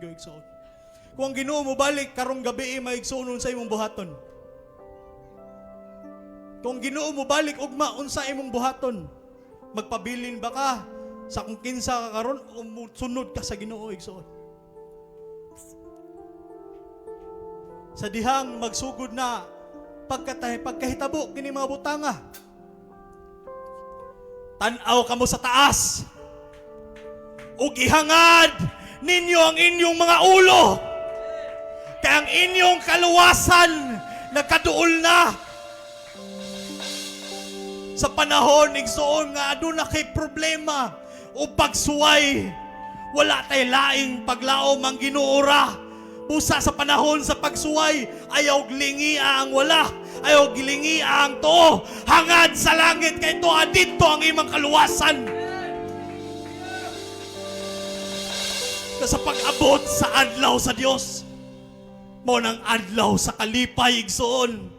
Igsoon. Kung ang Ginoo mo balik karong gabi maigsuon sa imong buhaton. Kung Ginoo mo balik ugma unsa imong buhaton, magpabilin ba ka sa kung kinsa ka karon o sunod ka sa Ginoo igsoon. Sa dihang magsugod na pagkahitabo kini mga butanga. Tan-aw kamo sa taas. Ug ihangad ninyo ang inyong mga ulo. Kaya ang inyong kaluwasan nagkaduol na. Sa panahon igsoon nga aduna kay problema o pagsuway, wala tay laing paglaom ang ginuora. Busa sa panahon sa pagsuway, ayaw glingia ang wala, ayaw gilingia ang tuo. Hangad sa langit kay tuwa dito ang imong kaluwasan. Sa pag-abot sa adlaw sa Dios, mo nang adlaw sa kalipay igsoon,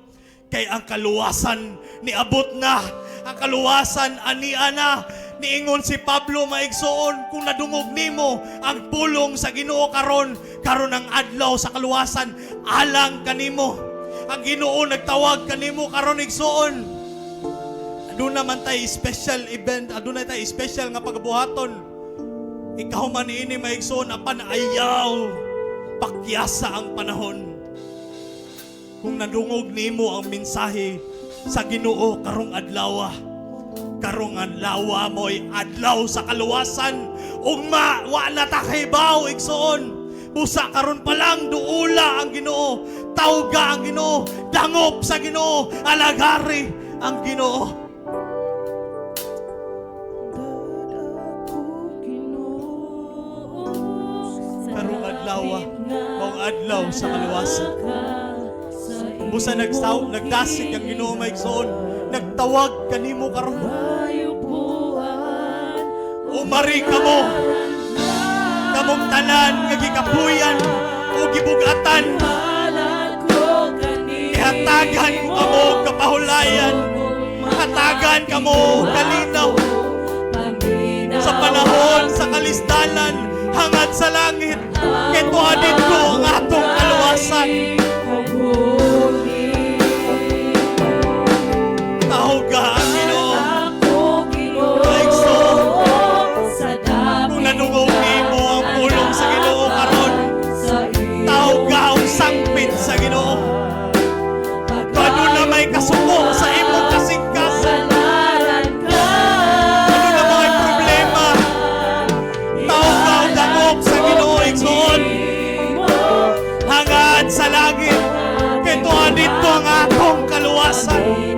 kay ang kaluwasan ni abot na, ang kaluwasan ania na. Niingon si Pablo maigsoon, kung nadungog nimo ang pulong sa Ginoo karon ang adlaw sa kaluwasan, alang kanimo. Ang Ginoo nagtawag kanimo karon igsoon. Aduna man tay special event, aduna tay special nga pagbuhaton. Ikaw man ini maigsoon apan ayaw pakyasa ang panahon. Kung nadungog nimo ang mensahe sa Ginoo karong adlaw, karong adlaw mo'y adlaw sa kaluwasan. Ugma wala ta kahibaw igsoon. Busa karon pa lang duula ang Ginoo, tawga ang Ginoo, dangop sa Ginoo, alagari ang Ginoo. Karong adlaw, mong adlaw sa kaluwasan. Busa nagdasig ang Ginoo maigsoon, nagtawag kanimo karon. Umari kamo, kamong tanan nga gikapuyan o gibugatan. Ihatagan ko kamo kapahulayan, hatagan kamo kalinaw. Sa panahon sa kalisdanan, hangad sa langit, kay tuadin ko ang atong kaluwasan. Tawga ang Ginoo. Maigsoon. Kung nanungog nimo ang pulong sa Ginoo karon, tawga ang sangpit sa Ginoo. Kano na may kasuko sa imong kasingkasan, kano na may problema, tawga ang dangop sa Ginoo igsoon. Hangad sa langit, kay tuwa dito ang atong kaluwasan.